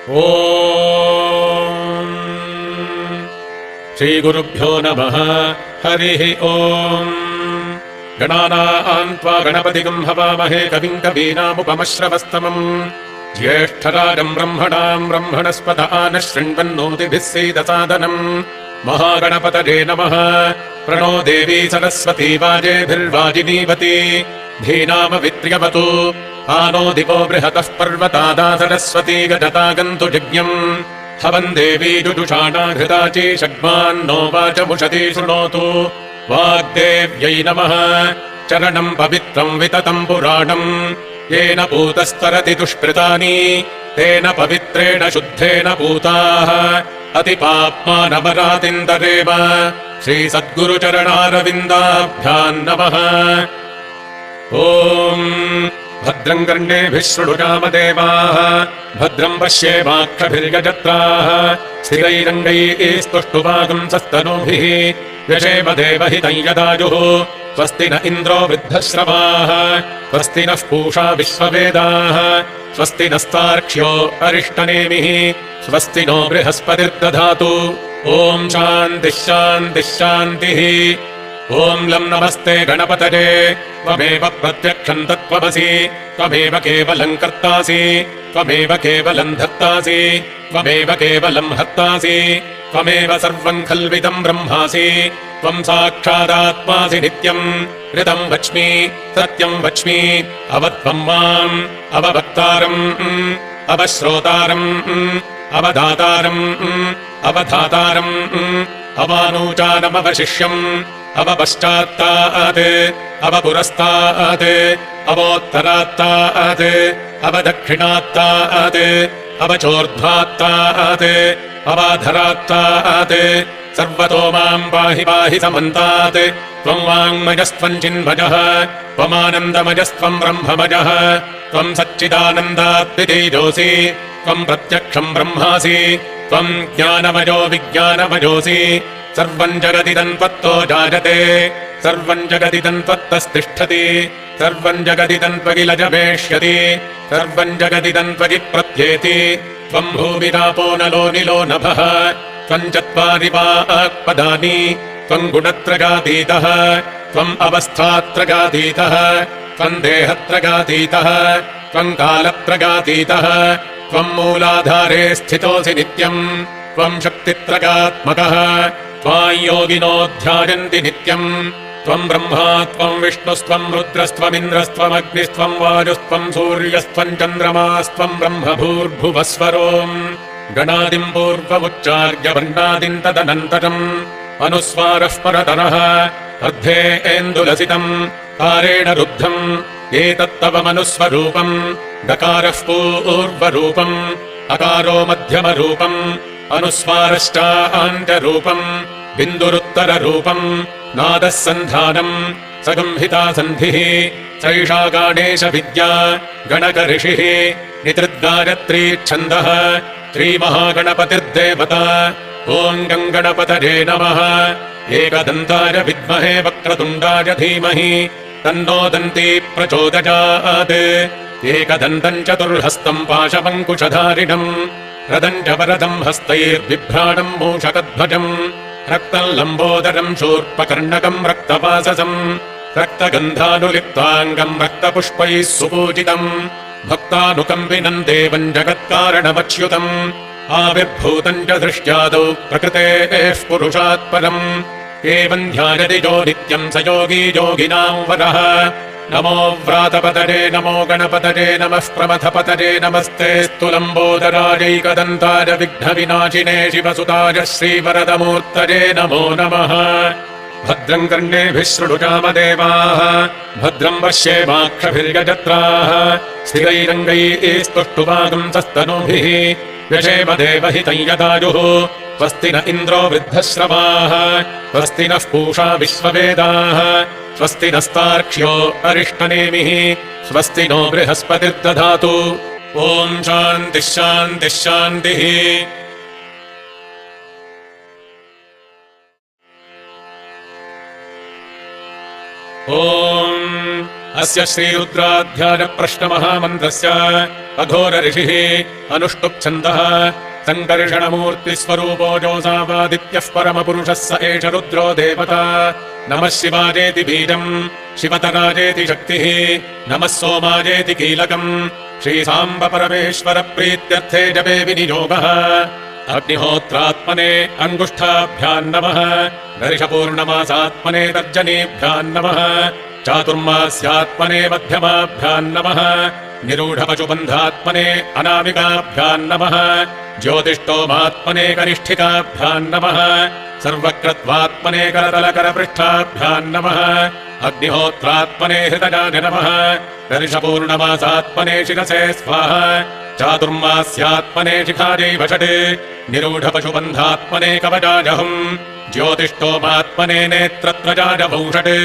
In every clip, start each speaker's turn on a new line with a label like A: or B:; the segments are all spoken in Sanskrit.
A: ಓಂ ಶ್ರೀಗುರುಭ್ಯೋ ನಮಃ. ಹರಿಃ ಓಂ. ಗಣಾನಾಂ ತ್ವಾ ಗಣಪತಿಗಂ ಹವಾಮಹೇ ಕವಿಂ ಕವೀನಾಮುಪಮಶ್ರವಸ್ತಮಂ. ಜ್ಯೇಷ್ಠರಾಜಂ ಬ್ರಹ್ಮಣಾಂ ಬ್ರಹ್ಮಣಸ್ಪತ ಆನಃ ಶೃಣ್ವನ್ನೋತಿಭಿಃ ಸೇದಸಾದನಂ. ಮಹಾಗಣಪತಯೇ ನಮಃ. ಪ್ರಣೋ ದೇವಿ ಸರಸ್ವತಿ ವಾಜೇಭಿರ್ವಾಜಿನೀವತಿ. ಧೀನಾಮವಿತ್ರ್ಯವತು ಆನೋ ದಿವೋ ಬೃಹತಃ ಪರ್ವತಾದಾ ಸರಸ್ವತಿ ಗಜತಾಗಂತು ಯಜ್ಞಂ. ಹವಂ ದೇವಿ ಜುಜುಷಾಣಾಘೃತಾಚಿ ಷಡ್ಮಾನ್ನೋ ವಾಚಮುಷತಿ ಶೃಣೋತು. ವಾಗ್ದೇವ್ಯೈ ನಮಃ. ಚರಣಂ ಪವಿತ್ರಂ ವಿತತಂ ಪುರಾಣಂ. ಯೇನ ಭೂತಸ್ತರತಿ ದುಷ್ಕೃತಾನಿ ತೇನ ಪವಿತ್ರೇಣ ಶುದ್ಧೇನ ಭೂತಾಃ. ಅತಿಪಾಪ್ಮಾನಮರಾತಿಂದರೇವ. ಶ್ರೀ ಸದ್ಗುರುಚರಣಾರವಿಂದಾಭ್ಯಾಂ ನಮಃ. ಓಂ ಭದ್ರಂ ಕರ್ಣೇಭಿಃ ಶೃಣುಯಾಮ ದೇವಾಃ. ಭದ್ರಂ ಪಶ್ಯೇಮಾಕ್ಷಭಿರ್ಯಜತ್ರಾಃ. ಸ್ಥಿರೈರಂಗೈಃ ಸ್ತುಷ್ಟುವಾಗುಂಸಸ್ತನೂಭಿಃ. ವ್ಯಶೇಮ ದೇವಹಿतं ಯದಾಯುಃ. ಸ್ವಸ್ತಿ ನ ಇಂದ್ರೋ ವೃದ್ಧಶ್ರವಾಃ. ಸ್ವಸ್ತಿ ನಃ पूषा ವಿಶ್ವವೇದಾಃ. ಸ್ವಸ್ತಿ ನಸ್ತಾರ್ಕ್ಷ್ಯೋ ಅರಿಷ್ಟನೇಮಿಃ. ಸ್ವಸ್ತಿ ನೋ ಬೃಹಸ್ಪತಿರ್ದಧಾತು. ಓಂ ಶಾಂತಿಃ ಶಾಂತಿಃ ಶಾಂತಿಃ. ಓಂ ಲಂ ನಮಸ್ತೆ ಗಣಪತಯೇ. ತ್ವಮೇವ ಪ್ರತ್ಯಕ್ಷಂ ತತ್ತ್ವಮಸಿ. ತ್ವಮೇವ ಕೇವಲಂ ಕರ್ತಾಸಿ. ತ್ವಮೇವ ಕೇವಲಂ ಧರ್ತಾಸಿ. ತ್ವಮೇವ ಕೇವಲಂ ಹರ್ತಾಸಿ. ತ್ವಮೇವ ಸರ್ವಂ ಖಲ್ವಿದಂ ಬ್ರಹ್ಮಾಸಿ. ತ್ವಂ ಸಾಕ್ಷಾದಾತ್ಮಾಸಿ ನಿತ್ಯಂ. ಋತಂ ವಚ್ಮಿ ಸತ್ಯಂ ವಚ್ಮಿ. ಅವತ್ವಂ ಮಾಂ ಅವವಕ್ತಾರಂ ಅವಶ್ರೋತಾರಂ ಅವಧಾತಾರಂ ಅವಧಾತಾರಂ ಅವಾನೂಚಾನಮವಶಿಷ್ಯಂ. ಅವಪಶ್ಚಾತ್ತಾತ್ ಅವಪುರಸ್ತಾತ್ ಅವೋತ್ತರಾತ್ತಾತ್ ಅವದಕ್ಷಿಣಾತ್ತಾತ್ ಅವಚೋರ್ಧ್ವಾತ್ತಾತ್ ಅವಾಧರಾತ್ತಾತ್. ಸರ್ವತೋ ಮಾಂ ಪಾಹಿ ಪಾಹಿ ಸಮಂತಾತ್. ತ್ವಂ ವಾङ्मयस्त्वं चिन्मयः. ತ್ವಮಾನಂದಮಯಸ್ತ್ವಂ ಬ್ರಹ್ಮಮಯಃ. ತ್ವಂ ಸಚ್ಚಿದಾನಂದಾತ್ಮತೇಜೋಸಿ. ತ್ವಂ ಪ್ರತ್ಯಕ್ಷಂ ಬ್ರಹ್ಮಾಸಿ. ತ್ವಂ ಜ್ಞಾನಮಯೋ ವಿಜ್ಞಾನಮಯೋಸಿ. ಸರ್ವಂ ಜಗದಿದಂ ತ್ವತ್ತೋ ಜಾಯತೆ. ಸರ್ವಂ ಜಗದಿದಂ ತ್ವತ್ತಸ್ತಿಷ್ಠತಿ. ಸರ್ವಂ ಜಗದಿದಂ ತ್ವಗಿಲಜಮೇಷ್ಯತಿ. ಸರ್ವಂ ಜಗದಿದಂ ತ್ವಗಿ ಪ್ರತ್ಯೇತಿ. ತ್ವಂ ಭೂಮಿರಾಪೋ ನಲೋ ನಿಲೋ ನಭಃ. ತ್ವಂ ಚತ್ವಾರಿ ವಾಕ್ಪದಾನಿ. ತ್ವಂ ಗುಣತ್ರಯಾತೀತಃ. ತ್ವಂ ಅವಸ್ಥಾತ್ರಯಾತೀತಃ. ತ್ವಂ ದೇಹತ್ರಯಾತೀತಃ. ತ್ವಂ ಕಾಲತ್ರಯಾತೀತಃ. ತ್ವಂ ಮೂಲಾಧಾರೇ ಸ್ಥಿತೋಸಿ ನಿತ್ಯಂ. ತ್ವಂ ಶಕ್ತಿತ್ರಯಾತ್ಮಕಃ. ತ್ವಾಂ ಯೋಗಿನೋ ಧ್ಯಾಯಂತಿ ನಿತ್ಯಂ. ತ್ವಂ ಬ್ರಹ್ಮಾ ತ್ವಂ ವಿಷ್ಣುಸ್ತ್ವಂ ರುದ್ರಸ್ತ್ವಮಿಂದ್ರಸ್ತ್ವಮಗ್ನಿಸ್ತ್ವಂ ವಾಯುಸ್ತ್ವಂ ಸೂರ್ಯಸ್ತ್ವಂ ಚಂದ್ರಮಾಸ್ತ್ವಂ ಬ್ರಹ್ಮ ಭೂರ್ಭುವಸ್ವರೋಂ. ಗಣಾದಿಂ ಪೂರ್ವಮುಚ್ಚಾರ್ಯ ವರ್ಣಾದಿಂ ತದನಂತರಂ. ಅನುಸ್ವಾರಃ ಪರತರಃ ಅರ್ಧೇಂದುಲಸಿತಂ. ಕಾರೇಣ ರುದ್ಧಂ ಏತತ್ತವ ಮನುಸ್ವರೂಪಂ. ಡಕಾರಃ ಪೂರ್ವರೂಪಂ. ಅಕಾರೋ ಮಧ್ಯಮರೂಪಂ. ಅನುಸ್ವಾರಶ್ಚಾಂತ್ಯರೂಪಂ. ಬಿಂದುರುತ್ತರರೂಪಂ. ನಾದಃ ಸಂಧಾನಂ. ಸಗಂಹಿತಾ ಸಂಧಿಃ. ಸೈಷಾ ಗಾಣೇಶ ವಿದ್ಯಾ ಗಣಕ ಋಷಿಃ. ನಿತೃದ್ಗಾಯತ್ರೀ ಛಂದಃ. ಶ್ರೀಮಹಾಗಣಪತಿರ್ದೇವತಾ. ಓಂ ಗಂ ಗಣಪತಯೇ ನಮಃ. ಏಕದಂತಾಯ ವಿದ್ಮಹೇ ವಕ್ರತುಂಡಾಯ ಧೀಮಹಿ ತನ್ನೋ ದಂತಿ ಪ್ರಚೋದಯಾತ್. ಏಕದಂತಂ ಚತುರ್ಹಸ್ತಂ ಪಾಶಮಂಕುಶಧಾರಿಣಂ. ರದಂ ಚ ವರದಂ ಹಸ್ತೈರ್ಬಿಭ್ರಾಣಂ ಮೂಷಕಧ್ವಜಂ. ರಕ್ತಂ ಲಂಬೋದರಂ ಶೂರ್ಪಕರ್ಣಕಂ ರಕ್ತವಾಸಸಂ. ರಕ್ತಗಂಧಾನುಲಿಪ್ತಾಂಗಂ ರಕ್ತಪುಷ್ಪೈಃ ಸುಪೂಜಿತಂ. ಭಕ್ತಾನುಕಂಪಿನಂ ದೇವಂ ಜಗತ್ಕಾರಣಮಚ್ಯುತಂ. ಆವಿರ್ಭೂತಂ ಚ ದೃಶ್ಯಾದೌ ಪ್ರಕೃತೇಃ ಪುರುಷಾತ್ ಪರಂ. ಏವಂ ಧ್ಯಾಯತಿ ಯೋ ನಿತ್ಯಂ ಸ ಯೋಗೀ ಯೋಗಿನಾಂ ವರಃ. ನಮೋ ವ್ರಾತಪತಯೇ ನಮೋ ಗಣಪತಯೇ ನಮಃ ಪ್ರಮಥಪತಯೇ ನಮಸ್ತೆ ಸ್ತುಲಂಬೋದರಾಯೈಕದಂತಾಯ ವಿಘ್ನವಿನಾಶಿನೇ ಶಿವಸುತಾಯ ಶ್ರೀವರದಮೂರ್ತಯೇ ನಮೋ ನಮಃ. ಭದ್ರಂ ಕರ್ಣೇಭಿಃ ಶೃಣುಯಾಮ ದೇವಾಃ. ಭದ್ರಂ ಪಶ್ಯೇಮಾಕ್ಷಭಿರ್ಯಜತ್ರಾಃ. ಸ್ಥಿರೈರಂಗೈಃ ಸ್ತುಷ್ಟುವಾಗುಂಸಸ್ತನೂಭಿಃ. ವ್ಯಶೇಮ ದೇವಹಿतं ಯದಾಯುಃ. ಸ್ವಸ್ತಿ ನ ಇಂದ್ರೋ ವೃದ್ಧಶ್ರವಾಃ. ಸ್ವಸ್ತಿ ನಃ पूषा ವಿಶ್ವವೇದಾಃ. ಸ್ವಸ್ತಿ ನಸ್ತಾರ್ಕ್ಷ್ಯೋ ಅರಿಷ್ಟನೇಮಿಃ. ಸ್ವಸ್ತಿ ನೋ ಬೃಹಸ್ಪತಿರ್ದಧಾತು. ಓಂ ಶಾಂತಿಃ ಶಾಂತಿಃ ಶಾಂತಿಃ. ಓಂ अस्य श्रीरुद्राध्यायप्रश्नमहामन्त्रस्य अघोर ऋषिः अनुष्टुप्छन्दः सङ्कर्षणमूर्तिस्वरूपो जोऽसावादित्यः परमपुरुषः स एष रुद्रो देवता। नमः शिवाजेति बीजम् शिवतराजेति शक्तिः नमः सोमाजेति कीलकम् श्रीसाम्ब परमेश्वर प्रीत्यर्थे जपे विनियोगः। अग्निहोत्रात्मने अङ्गुष्ठाभ्याम् नमः गर्षपूर्णमासात्मने तर्जनीभ्याम् नमः चातुर्मास्यात्मने मध्यमाभ्याम् नमः निरूढपशुबन्धात्मने अनामिकाभ्याम् नमः ज्योतिष्टोमात्मने कनिष्ठिकाभ्याम् नमः सर्वक्रत्वात्मने करतलकरपृष्ठाभ्याम् नमः अग्निहोत्रात्मने हृतजाय नमः गर्षपूर्णमासात्मने शिरसे स्वाहा चातुर्मास्यात्मने शिखायै वषटे निरूढपशुबन्धात्मने कवचाजहम् ज्योतिष्टोमात्मने नेत्रत्रजाय वंषटे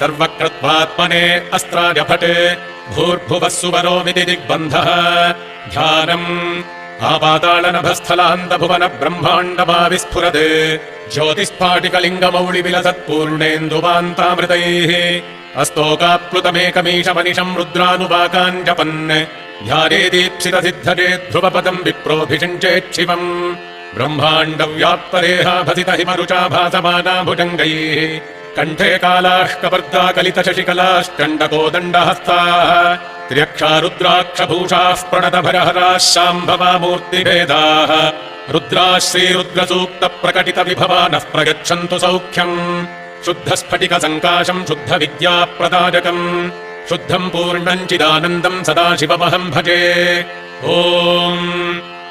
A: सर्वक्रत्वात्मने अस्त्राय फटे भूर्भुवः सुवरोमिति दिग्बन्धः। ध्यानम् आपातालनभस्थलान्तभुवन ब्रह्माण्डमाविस्फुरते ज्योतिस्फाटिकलिङ्गमौलिविलसत्पूर्णेन्दुवान्तामृतैः अस्तोकाप्लुतमेकमीशमनिशम् रुद्रानुवाकान् जपन् ध्याने दीप्सितसिद्धये ध्रुवपदम् विप्रोऽभिषिञ्चेच्छिवम् ब्रह्माण्डव्याप्तरेहाभसित हिमरुचा भासमाना भुजङ्गैः कण्ठे कालाष्कपर्दा कलितशशिकलाश्चण्डकोदण्डहस्ताः त्र्यक्षा रुद्राक्षभूषाः प्रणतभरहराः शाम्भवा मूर्तिभेदाः रुद्राः श्रीरुद्रसूक्तप्रकटितविभवानः प्रयच्छन्तु सौख्यम् शुद्धस्फटिकसङ्काशम् शुद्धविद्याप्रदायकम् शुद्धम् पूर्णम् चिदानन्दम् सदाशिवमहम् भजे। ॐ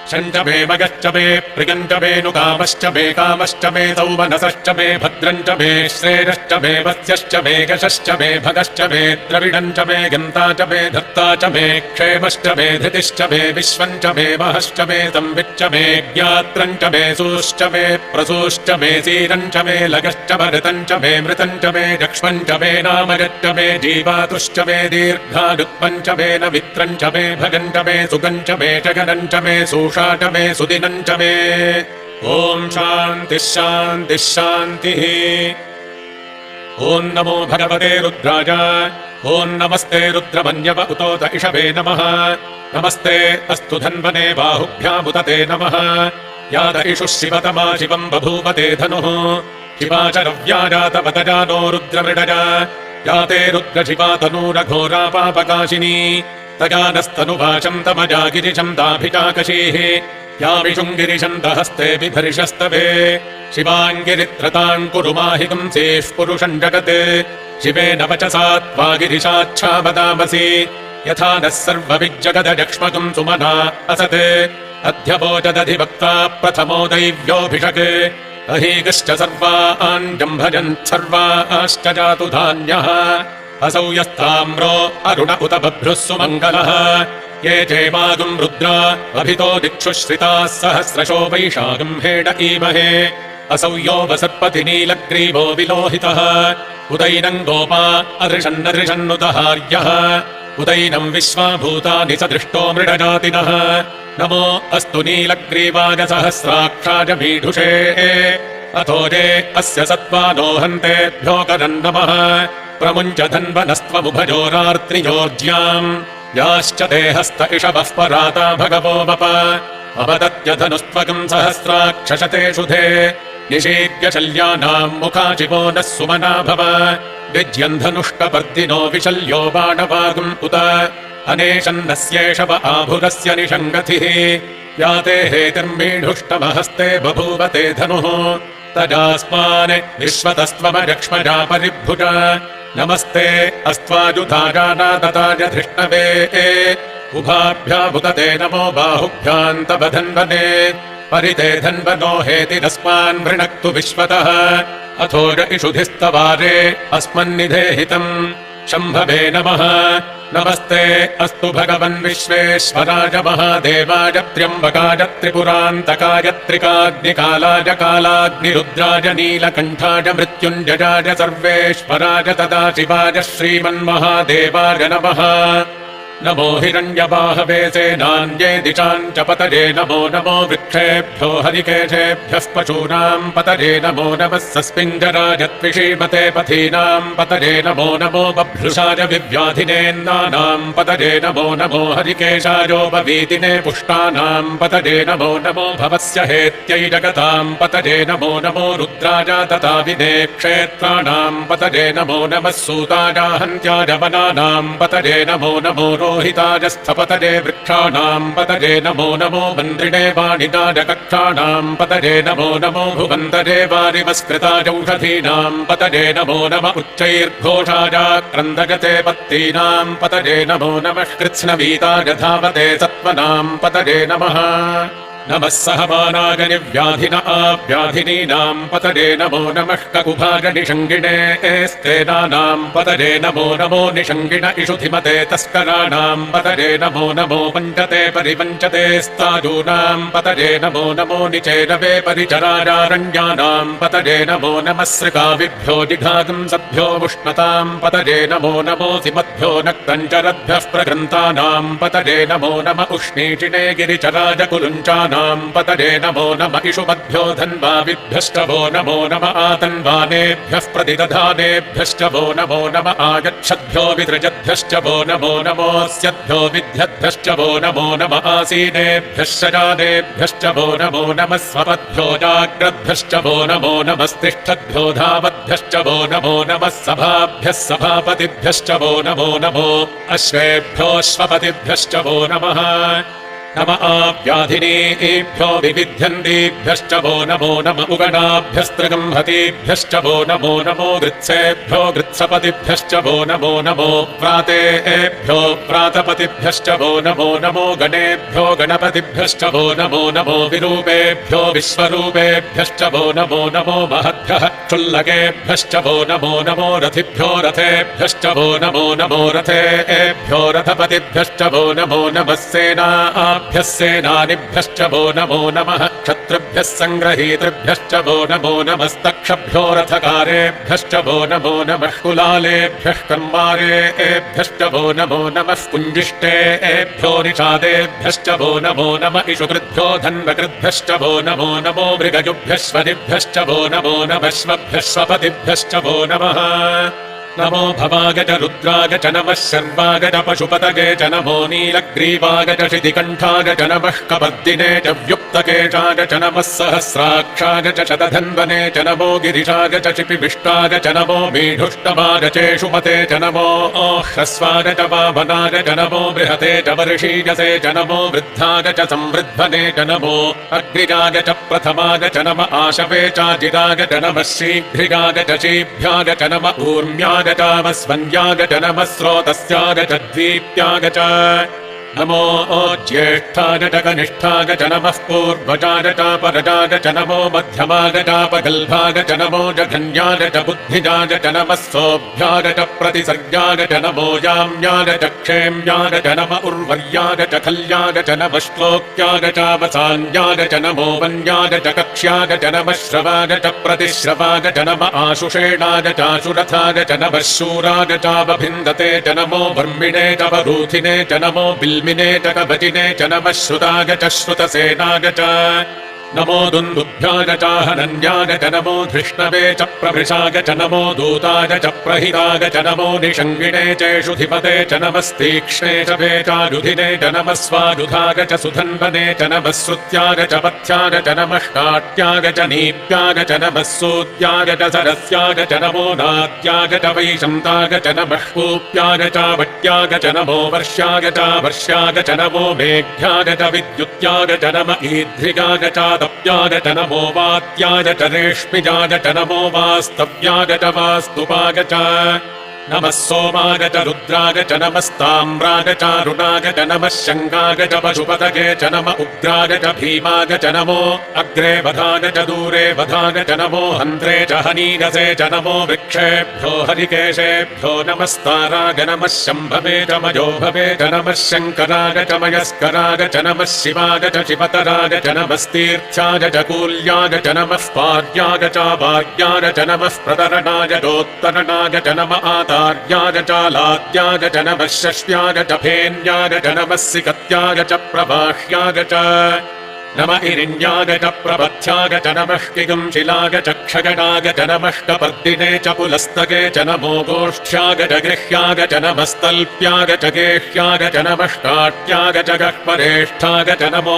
A: शञ्च मे मगश्च मे प्रियञ्च मे नुकामश्च मे कामश्च मे सौमनसश्च मे भद्रञ्च मे श्रेयश्च मे वस्यश्च मे यशश्च मे भगश्च मे द्रविडञ्च मे गन्ता च मे धत्ता च मे क्षेमश्च मे धृतिश्च मे विश्वञ्च मे महश्च मे संविच्च मे ज्ञात्रञ्च मे सूश्च मे प्रसूश्च मे सीरञ्च मे लगश्च भरतञ्च मे मृतञ्च मे यक्ष्मञ्च मे नामयच्च मे जीवातुश्च मे दीर्घायुत्पञ्च मे न मित्रञ्च मे भगञ्च मे सुगञ्च मे जगनञ्च मे च मे सुदिनञ्च मे। ॐ शान्तिः शान्तिः शान्तिः। ॐ नमो भगवते रुद्राय। ॐ नमस्ते रुद्रमन्यव उतोत इषवे नमः नमस्ते अस्तु धन्वने बाहुभ्यामुत ते नमः याद इषुः शिवतमा शिवम् बभूवते धनुः शिवा च रव्याजातवतजानो रुद्रमृडजा याते रुद्रशिवा तनूरघोरा पापकाशिनी तजानस्तनुभाषम् तमजा गिरिशम् दाभिचाकशीः यामिषुम् गिरिशम् दहस्ते बिभर्षस्तवे शिवाङ्गिरित्रताम् कुरु माहिगुंसेः पुरुषम् जगते शिवेन वचसा त्वा गिरिशाच्छा वदामसि यथा नः सर्वविज्जगदजक्ष्मकम् सुमना असते अध्यवोचदधिवक्ता प्रथमो दैव्योऽभिषके अहीगश्च सर्वान् जम्भजन् सर्वाश्च जातु धान्यः असौ यस्ताम्रो अरुण उत बभ्रुः सुमङ्गलः ये चेमागुम् रुद्रा अभितो दिक्षुश्रिताः सहस्रशो वैशागम् हेड ईमहे असौ यो वसत्पति नीलग्रीवो विलोहितः उदैनम् गोपा अदृशन्नदृशन्नुदहार्यः उदैनम् विश्वाभूतानि सदृष्टो मृडजातिनः नमो अस्तु नीलग्रीवाय सहस्राक्षाय मीढुषे अथो ये अस्य सत्त्वानो हन्तेभ्यो करन् नमः प्रमुञ्च धन्वनस्त्वमुभजोरार्त्रियोर्ज्याम् याश्च देहस्त इषवः पराता भगवो वप अवदत्यधनुस्त्वकम् सहस्राक्षशते शुधे निषेद्य शल्यानाम् मुखाचिवो नः सुमना भव विज्यन्धनुष्कपर्दिनो विशल्यो बाणवागुम् उत अनेशन्नस्येषव आभुरस्य निषङ्गतिः याते हेतिर्मीढुष्टमहस्ते बभूवते धनुः तजास्मान् विश्वतस्त्वमरक्ष्मजा परिभुज नमस्ते अस्त्वाजुधाजानातताय धृष्णवे उभाभ्यामुदते नमो बाहुभ्याम् तव धन्वने परिते धन्वनो हेतिरस्मान् वृणक्तु विश्वतः अथोज इषुधिस्तवारे अस्मन्निधेहितम् शम्भवे नमः नमस्ते अस्तु भगवन् विश्वेश्वराय महादेवाय त्र्यम्बकाय त्रिपुरान्तकाय त्रिकाग्निकालाय कालाग्निरुद्राय नीलकण्ठाय मृत्युञ्जयाय सर्वेश्वराय सदाशिवाय श्रीमन्महादेवाय नमः। नमो हिरण्यबाहवे सेनान्ये दिशाम् च पतये नमो नमो वृक्षेभ्यो हरिकेशेभ्यः पशूनाम् पतये नमो नमः सस्मिञ्जराजत्विषीमते पथीनाम् पतये नमो नमो बभ्रुषाय विव्याधिनेन्नानाम् पतये नमो नमो हरिकेशायोपवीतिने पुष्टानाम् पतये नमो नमो भवस्य हेत्यै जगताम् पतये नमो नमो रुद्राय तथाविने क्षेत्राणाम् पतये नमो नमः सूताय हन्त्याय वनानाम् पतये नमो नमो रोहिताय स्थपतये वृक्षाणाम् पतये नमो नमो मन्त्रिणे वाणिताय कक्षाणाम् पतये नमो नमो भुवन्तरे वारिवस्कृताय औषधीनाम् पतये नमो नम उच्चैर्घोषाय क्रन्दगते पत्तीनाम् पतये नमो नमः कृत्स्नवीताय धावते सत्त्वनाम् पतये नमः नमः सहमानाय निव्याधिन आव्याधिनीनाम् पतये नमो नमः ककुभाय निषङ्गिणे एस्तेनानाम् पतये नमो नमो निषङ्गिण इषुधिमते तस्कराणाम् पतये नमो नमो पञ्चते परिपञ्चते स्तादूनाम् पतये नमो नमो निचेरवे परिचरारारण्यानाम् पतये नमो नमः सृकाविभ्यो जिघागम् सभ्यो उष्णताम् पतये नमो नमोऽसि मध्यो नक्तञ्चरद्भ्यः प्रगृन्तानाम् पतये नमो नम उष्णीषिणे गिरिचराज कुलुञ्चानाम् पतये नमो नम इषुमद्भ्यो धन्वाविभ्यश्च वो नमो नम आतन्वानेभ्यः प्रतिदधानेभ्यश्च वो नमो नम आगच्छद्भ्यो विसृजद्भ्यश्च वो नमो नमोऽस्यद्भ्यो विद्यद्भ्यश्च वो नमो नम आसीनेभ्यः शजानेभ्यश्च वो नमो नमः स्वपद्भ्यो जाग्रद्भ्यश्च वो नमो नमस्तिष्ठद्भ्यो धावद्भ्यश्च वो नमो नमः सभाभ्यः सभापतिभ्यश्च वो नमो नमो अश्वेभ्योऽश्वपतिभ्यश्च वो नमः नम आव्याधिनीभ्यो विविध्यन्तीभ्यश्च वो नमो नम उगणाभ्यस्त्रगम्हतीभ्यश्च वो नमो नमो गृत्सेभ्यो गृत्सपतिभ्यश्च वो नमो नमो प्रातेभ्यो प्रातपतिभ्यश्च वो नमो नमो गणेभ्यो गणपतिभ्यश्च वो नमो नमो विरूपेभ्यो विश्वरूपेभ्यश्च वो नमो नमो महद्भ्यः क्षुल्लकेभ्यश्च वो नमो नमो रथिभ्यो रथेभ्यश्च वो नमो नमो रथेभ्यो रथपतिभ्यश्च वो नमो नमः सेना सेनानिभ्यश्च वो नमो नमः क्षत्रुभ्यः सङ्ग्रहीतृभ्यश्च वो नमो नमस्तक्षभ्यो रथकारेभ्यश्च वो नमो नमः कुलालेभ्यः कर्मारेभ्यश्च वो नमो नमः कुञ्जिष्टेभ्यो निषादेभ्यश्च वो नमो नम इषुकृद्भ्यो धन्वकृद्भ्यश्च वो नमो नमो मृगजुभ्यश्वरिभ्यश्च वो नमो नमः श्वभ्यः स्वपतिभ्यश्च वो नमः नमो भवाय च रुद्राय च नमः शर्वाय च पशुपतये च नमो नीलग्रीवाय च शितिकण्ठाय च नमः कपर्दिने च व्युक्तकेशाय च नमः सहस्राक्षाय च शतधन्वने च नमो गिरिशाय च शिपिविष्टाय च नमो मीढुष्टमाय चेषुमते च नमो ह्रस्वाय च वामनाय च नमो बृहते च वर्षीयसे च नमो वृद्धाय च संवृद्धने च नमो अग्निजाय च प्रथमाय च नम आशवे चाजिराय च नमः शीघ्रियाय च शीभ्याय च नम ऊर्म्याय वस्वन्याय च नमः स्रोतस्याय च द्वीप्याय च नमो ज्येष्ठाय च कनिष्ठाय च नमः पूर्वजाय च परजाय च नमो मध्यमाय चापगल्भाय च नमो जघन्याय च बुद्धिजाय च नमः सोऽभ्याय च प्रतिसर्गाय च नमो याम्याय च क्षेम्याय च नम उर्वर्याय च खल्याय च नमः श्लोक्याय चावसान्याय च नमो वन्याय च कक्ष्याय च नमः श्रवाय च प्रतिश्रवाय च नम आशुषेणाय चाशुरथाय च नमः शूराय चावभिन्दते च नमो वर्मिणे च वरूथिने च नमो बिल्मिने च कवचिने च नमः श्रुताय च श्रुतसेनाय च नमो दुन्दुभ्याय च हनन्याय च नमो धृष्णवे च प्रभृशाय च नमो दूताय च प्रहिताय च नमो निषङ्गिणे चेषुधिपते च नमस्तीक्ष्णे च वेचायुधिने च नमः स्वायुधाय च सुधन्वने च नमः श्रुत्याय च पथ्याय च नमः काट्याय च नीप्याय च नमः सूत्याय च सरस्याय च नमो नात्याय च वैशन्ताय च नमः कूप्याय च वट्याय च नमो वर्ष्याय च वर्ष्याय च नमो मेघ्याय च विद्युत्याय च नम ईध्रियाय च तप्याय च नमो वात्याय च रेष्मिजाय च नमो वास्तव्याय च वास्तुपाय च नमः सोमाय च रुद्राय च नमस्ताम्राय च रुणाय च नमः शङ्गाय च पशुपतये च नम उग्राय च भीमाय च नमो अग्रे वधाय च दूरे वधाय च नमो हन्त्रे च हनीरसे च नमो वृक्षेभ्यो हरिकेशेभ्यो नमस्ताराय नमः शम्भवे च मयोभवे च नमः शङ्कराय च मयस्कराय च नमः शिवाय च शिवतराय च नमस्तीर्थ्याय च कूल्याय च नमः पार्याय च वार्याय च नमः प्रतरणाय चोत्तरणाय च नम सार्याय च लाद्याय च नमः शश्व्याय च फेन्याय च नमः सिकत्याय च प्रवाह्याय च नम इरिण्याय च प्रबध्याय च नमः किगुंशिलाय च क्षगणाय च नमः कपर्दिने च पुलस्तके च नमो गोष्ठ्याय च गृह्याय च नमस्तल्प्याय च गेह्याय च नमः काट्याय च गह्वरेष्ठाय च नमो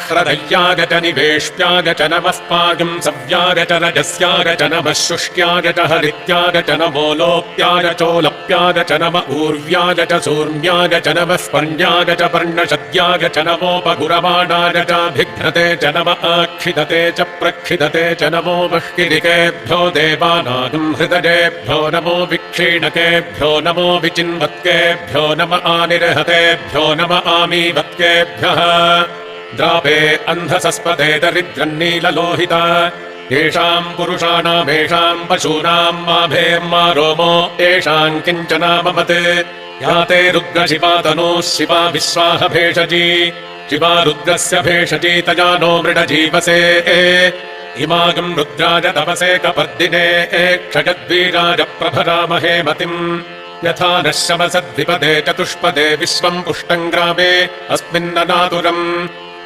A: हृदय्याय च निवेश्याय च नमः पागुंसव्याय च रजस्याय च नमः शुष्क्याय च हरित्याय च नमो लोप्याय चोलप्याय च नम ऊर्व्याय च सूर्ण्याय च नमः स्पर्ण्याय च पर्णशद्याय च नमोपगुरवाणाय च भिघ्नते च नम आक्षिदते च प्रक्षिदते च नमो बह्किरिकेभ्यो देवानागं हृदयेभ्यो नमो विक्षीणकेभ्यो नमो विचिन्वत्केभ्यो नम आनिर्हतेभ्यो नम आमीवत्केभ्यः द्रापे अन्धसस्पदे दरिद्रन्नीललोहिता येषाम् पुरुषाणामेषाम् पशूनाम् माभेर्मा रोमो येषाम् किञ्चनाममत् याते रुद्रशिवा तनूः शिवा विश्वाह भेषजी शिवा रुद्रस्य भेषजी तया नो मृडजीवसे इमागम् रुद्राज तपसे कपर्दिने क्षजद्वीराज प्रभरामहे मतिम् यथा नः शमसद्विपदे चतुष्पदे विश्वम् पुष्टम् ग्रामे अस्मिन्ननातुरम्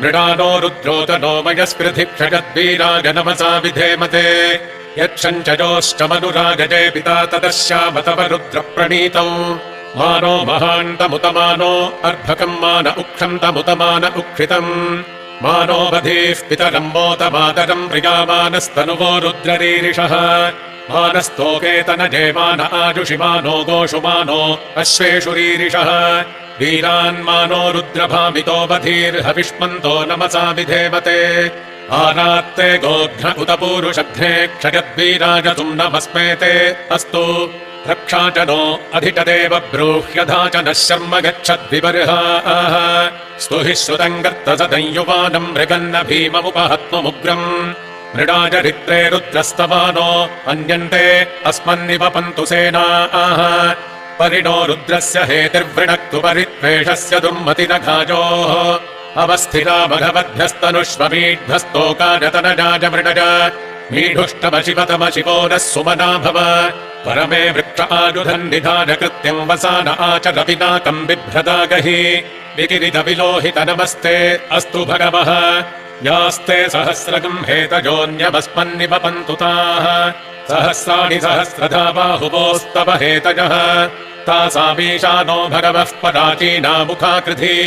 A: मृडानो रुद्रोत नो मयस्पृथि क्षजद्वीराज नमसा विधेमते यच्छञ्चयोश्च मनुरागजे पिता तदश्यामतव रुद्रप्रणीतौ मानो महान्तमुतमानो अर्भकम् मान उक्षन्तमुतमान उक्षितम् मानो बधीः पितरम् मोतमातरम् प्रियामानस्तनुवो रुद्ररीरिषः मानस्तोकेतनजे मान आजुषिमानो गोषुमानो अश्वेषुरीरिषः वीरान्मानो रुद्रभामितो बधीर्हविष्मन्तो नमसा विधेमते आनात्ते गोघ्न उत पूरुषघ्ने क्षयद्वीराजतुम् नमस्मेते अस्तु रक्षा च नो अधिटदेव ब्रूह्यधा च नः शर्म गच्छद्विबर्हाः स्तुहि श्रुतम् गर्तसदंयुवानम् मृगन्न भीममुपहत्वमुग्रम् मृडाचरित्रे रुद्रस्तवानो अन्यन्ते अस्मन्निवपन्तु सेनाः परिणो रुद्रस्य हेतिर्वृणक्तु परित्वेषस्य दुर्मतिनघाजोः अवस्थिता भगवद्भ्यस्तनुष्वमीढ्भस्तोकाजतनजाज मृडज मीढुष्टम शिवतम शिवो नः सुमना भव परमे वृक्ष आयुधन्निधान कृत्यम् वसान आचर पिनाकम् बिभ्रदागहि विकिरित विलोहित नमस्ते अस्तु भगवः यास्ते सहस्रगम् हेतजोऽन्यवस्मन्निवपन्तु ताः सहस्राणि सहस्रधा बाहुवोस्तव हेतजः तासामीशानो भगवः पराचीना मुखाकृधि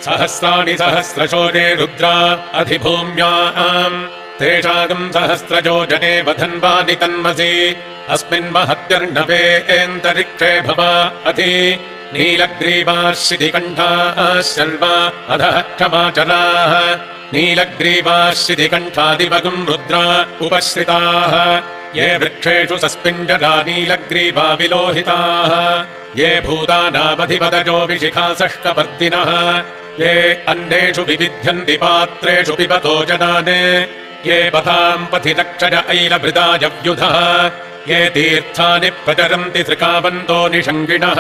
A: सहस्राणि सहस्रशोरे रुद्रा अधिभूम्याम् तेषागम् सहस्रजो जने वधन्वानि तन्मसि अस्मिन् महत्यर्णवेऽन्तरिक्षे भव अधि नीलग्रीवाः शितिकण्ठाः शर्वा अधः क्षमाचलाः नीलग्रीवाः शितिकण्ठादिवगुम् रुद्रा उपश्रिताः ये वृक्षेषु सस्पिञ्जरा नीलग्रीवा विलोहिताः ये भूतानामधिपतजो विशिखासः कपर्दिनः ये अन्नेषु विविध्यन्ति पात्रेषु पिबतो जनाने ये पथाम् पथि रक्षज ऐलभृदायव्युधः ये तीर्थानि प्रचरन्ति त्रिकावन्तो निषङ्गिणः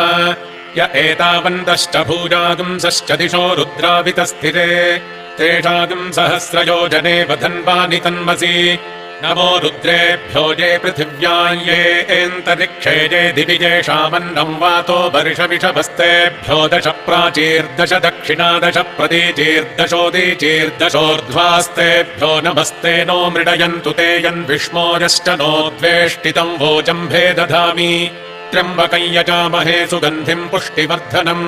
A: य एतावन्तश्च भूजागुंसश्च दिशो रुद्रावितस्थिरे तेषागम् सहस्रयोजने वधन्वानि तन्मसि नमो रुद्रेभ्यो ये पृथिव्याम् ये एन्तरिक्षे ये दिवि येषामन्नम् वातो वर्षविषभस्तेभ्यो दश प्राचीर्दश दक्षिणा दश प्रतीचीर्दशोदीचीर्दशोर्ध्वास्तेभ्यो नमस्ते नो मृडयन्तु ते यन्विष्मोजश्च नो द्वेष्टितम् वोजम्भे दधामि त्र्यम्बकम् यजामहे सुगन्धिम् पुष्टिवर्धनम्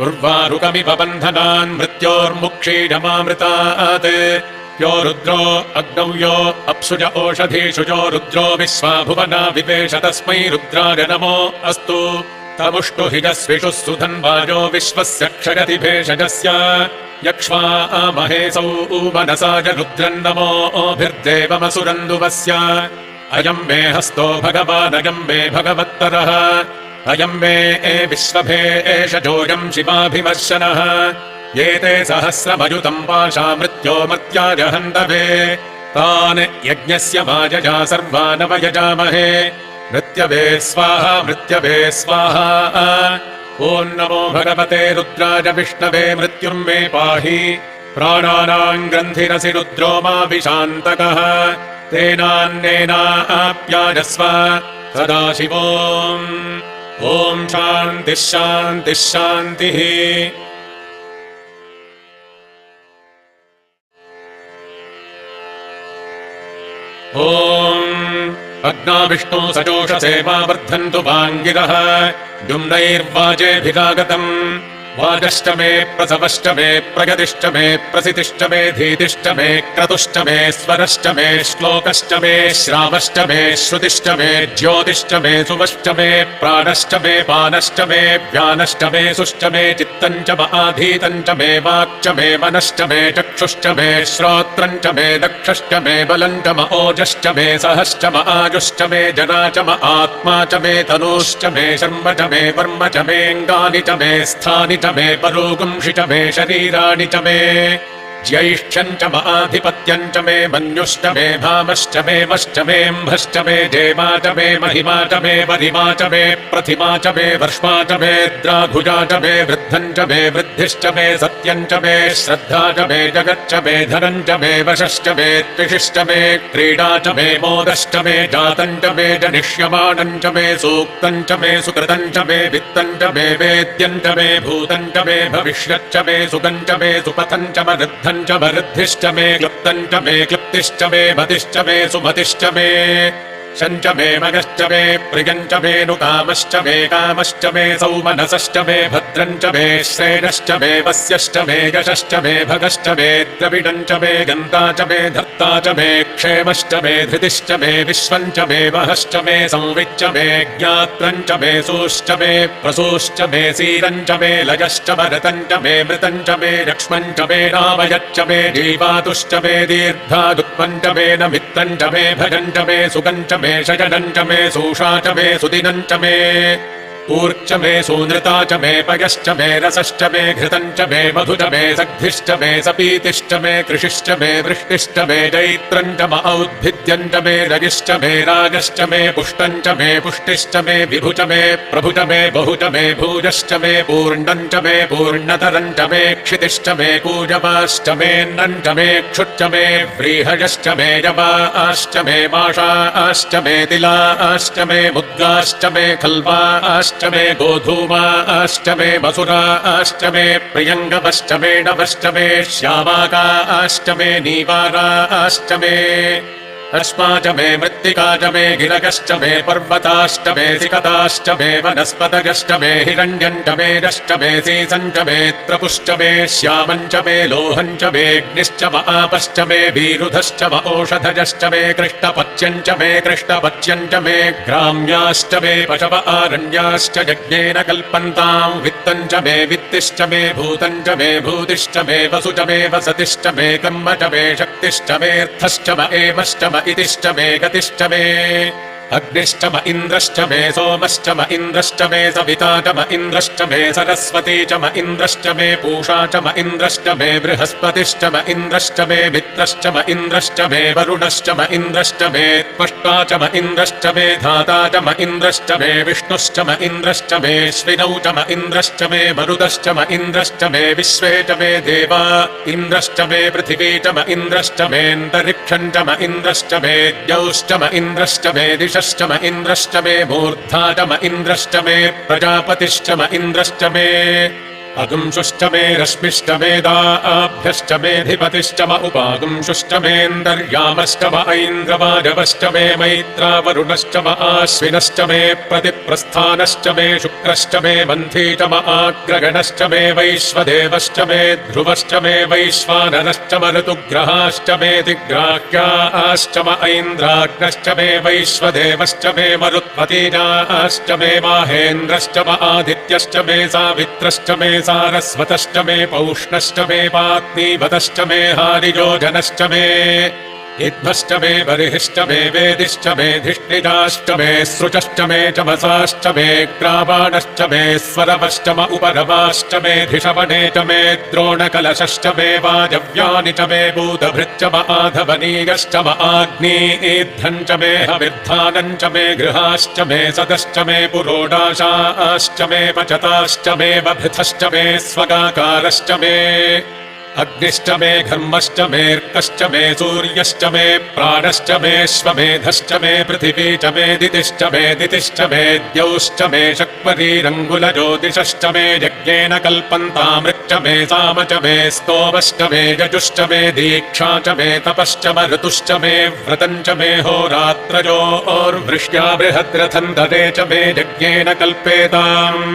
A: उर्वारुकमिव बन्धनान् मृत्योर्मुक्षीयमामृतात् यो रुद्रो अग्नौ यो अप्सुज ओषधीषु यो रुद्रो विश्वाभुवना विवेश तस्मै रुद्राय नमो अस्तु तमुष्टु हिजस्विषुः सुधन्वाजो विश्वस्य क्षयति भेषजस्य यक्ष्वा महेशौ मनसाय रुद्रन्नमोभिर्देवमसुरन्दुवस्य अयम् मे हस्तो भगवानयम् मे भगवत्तरः अयम् मे विश्वभे एषजोऽयम् शिवाभिमर्शनः ये ते सहस्रमयुतम् पाशा मृत्यो मर्त्याय हन्तवे तान् यज्ञस्य मायया सर्वानवयजामहे मृत्यवे स्वाहा मृत्यवे स्वाहा ॐ नमो भगवते रुद्राय विष्णवे मृत्युम् मे पाहि प्राणानाम् ग्रन्थिरसि रुद्रो मा विशान्तकः तेनान्नेनाप्यायस्व सदाशिवोम् ॐ शान्तिः शान्तिः शान्तिः। ॐ अग्नाविष्णु सजोषसे मा वर्धन्तु वाङ्गिरः द्युम्नैर्वाजेभिरागतम् वाजश्च मे प्रसवश्च मे प्रगतिश्च मे प्रसितिश्च मे धीतिश्च मे क्रतुश्च मे स्वरश्च मे श्लोकश्च मे श्रावश्च मे श्रुतिश्च मे ज्योतिश्च मे सुवश्च मे प्राणश्च मे पानश्च मे व्यानश्च मे सुश्च मे चित्तञ्च म आधीतञ्च मे वाक्च मे मनश्च मे चक्षुश्च मे श्रोत्रञ्च मे दक्षश्च मे बलञ्च म ओजश्च मे सहश्च म आयुश्च मे जना च म आत्मा च मे तनूश्च मे शर्म च मे वर्म च मेऽङ्गानि च मे स्थानि च मे परोगुंषि च मे शरीराणि च मे ज्यैष्ठ्यम् च म आधिपत्यम् च मे मन्युश्च मे भामश्च मे वश्च मेऽम्भश्च मे जेमा च मे महिमा च मे वरिमा च मे प्रतिमा च मे वर्ष्मा च मे द्राघुजा च मे वृद्धम् च मे वृद्धिश्च मे सत्यम् च मे श्रद्धा च मे जगच्च मे धनम् च मे वशश्च मे त्विषिश्च मे क्रीडा च मे मोदश्च मे जातम् च मे जनिष्यमाणम् च मे सूक्तम् च मे सुकृतम् च मे वित्तम् च मे वेद्यम् च मे भूतम् च मे भविष्यच्च मे सुगम् च मे सुपथम् च मरुद्धम् च वृद्धिश्च मे क्लुप्तम् च मे क्लुप्तिश्च मे मतिश्च मे सुमतिश्च मे शञ्च मे मगश्च मे प्रियम् च मे नुकामश्च मे कामश्च मे सौमनसश्च मे भद्रम् च मे श्रेणश्च मे वस्यश्च मे यशश्च मे भगश्च मे द्रविडम् च मे गन्ता च मे धर्ता च मे क्षेमश्च मे धृतिश्च मे विश्वम् च मे वहश्च मे संविच्च मे ज्ञात्रम् च मे सूश्च मे प्रसूश्च मे सीरम् च मे लयश्च मरतम् च मे मृतम् च मे लक्ष्मम् च मे रामयच्च मे जीवातुश्च मे दीर्घादुत्वम् च मे नमित्तम् च मे भजम् च मे सुगम् च मे शयनम् च मे सूषा च मे सुदिनम् च मे ऊर्च मे सूनृता च मे पयश्च मे रसश्च मे घृतम् च मे मधु च मे सग्धिश्च मे सपीतिश्च मे कृषिश्च मे वृष्टिश्च मे जैत्रम् च म औद्भिद्यम् च मे रजिश्च मे राजश्च मे पुष्टम् च मे पुष्टिश्च मे विभु च मे प्रभु च मे बहु च मे भूजश्च मे पूर्णम् च मे पूर्णतरम् च मे क्षितिश्च मे कूजवाश्च मेऽन्नम् च मे क्षुच्च मे व्रीहयश्च मे यवाश्च मे माषाश्च मे तिलाश्च मे मुद्गाश्च मे खल्वाश्च मे गोधूमाश्च मे मसुराश्च मे प्रियङ्गवश्च मे नभश्च मे श्यामाकाश्च मे नीवाराश्च मे अश्मा च मे मृत्तिका च मे गिरगश्च मे पर्वताश्च मे सिकताश्च मे वनस्पतयश्च मे हिरण्यम् च मे रश्च मे सीसम् च मे त्रपुश्च मे श्यामम् च मे लोहम् च मे अग्निश्च म आपश्च मे वीरुधश्च म ओषधयश्च मे कृष्णपच्यम् च मे कृष्णपच्यम् च मे ग्राम्याश्च मे पशव आरण्याश्च यज्ञेन कल्पन्ताम् वित्तम् च मे वित्तिश्च मे भूतम् च मे भूतिश्च मे वसु च मे वसतिश्च मे कर्म च मे शक्तिश्च मेऽर्थश्च म एवश्च म इतिश्च मे गतिश्च मे अग्निश्च म इन्द्रश्च मे सोमश्च म इन्द्रश्च मे सविता च म इन्द्रश्च मे सरस्वती च म इन्द्रश्च मे पूषा च म इन्द्रश्च मे बृहस्पतिश्च म इन्द्रश्च मे मित्रश्च म इन्द्रश्च मे वरुणश्च म इन्द्रश्च मे त्वष्टा च म इन्द्रश्च मे धाता च म इन्द्रश्च मे विष्णुश्च म इन्द्रश्च मे श्विनौ च म इन्द्रश्च मे मरुदश्च म इन्द्रश्च मे विश्वे च मे देवा इन्द्रश्च मे पृथिवी च म इन्द्रश्च मेऽन्तरिक्षम् च म इन्द्रश्च मे द्यौश्च म इन्द्रश्च मे दिशश्च म इन्द्रश्च मे मूर्धा च म इन्द्रश्च मे प्रजापतिश्च म इन्द्रश्च मे अगुंशुश्च मे रश्मिश्च मेदाभ्यश्च मेऽधिपतिश्च म उपागुंशुश्च मेऽन्तर्यामश्च म ऐन्द्रवायवश्च मे मैत्रावरुणश्च म आश्विनश्च मे प्रतिप्रस्थानश्च मे शुक्रश्च मे मन्थी च म आग्रगणश्च मे वैश्वदेवश्च मे ध्रुवश्च मे वैश्वानरश्च म ऋतुग्रहाश्च मे दिग्राह्याश्च म ऐन्द्राग्नश्च मे वैश्वदेवश्च मे मरुत्पतीजाश्च मे माहेन्द्रश्च म आदित्यश्च मे सावित्रश्च मे सारस्वतश्च मे पौष्णश्च मे पात्नीवतश्च मे हारियोजनश्च मे इद्भश्च मे बर्हिश्च मे वेदिश्च मे धिष्णिजाश्च मे सृचश्च मे चमसाश्च मे ग्रावाणश्च मे स्वरवश्च म उपरवाश्च मे धिषवणे च मे द्रोणकलशश्च मे वाजव्यानि च मे भूतभृच्च म आधवनीयश्च म आग्नेयेद्धम् च मे हविर्धानम् च मे गृहाश्च मे सदश्च मे पुरोडाशाश्च मे पचताश्च मे बभृथश्च मे स्वगाकारश्च मे अग्निश्च मे घर्मश्च मेऽर्कश्च मे सूर्यश्च मे प्राणश्च मेऽश्वमेधश्च मे पृथिवी च मे दितिश्च मे द्यौश्च मे शक्वरीरङ्गुलज्योतिषश्च मे यज्ञेन कल्पन्तामृक् च मे साम च मे स्तोमश्च मे यजुश्च मे दीक्षा च मे तपश्च म ऋतुश्च मे व्रतम् च मे होरात्रयोर्वृष्ट्या बृहद्रथम् ददे च मे यज्ञेन कल्पेताम्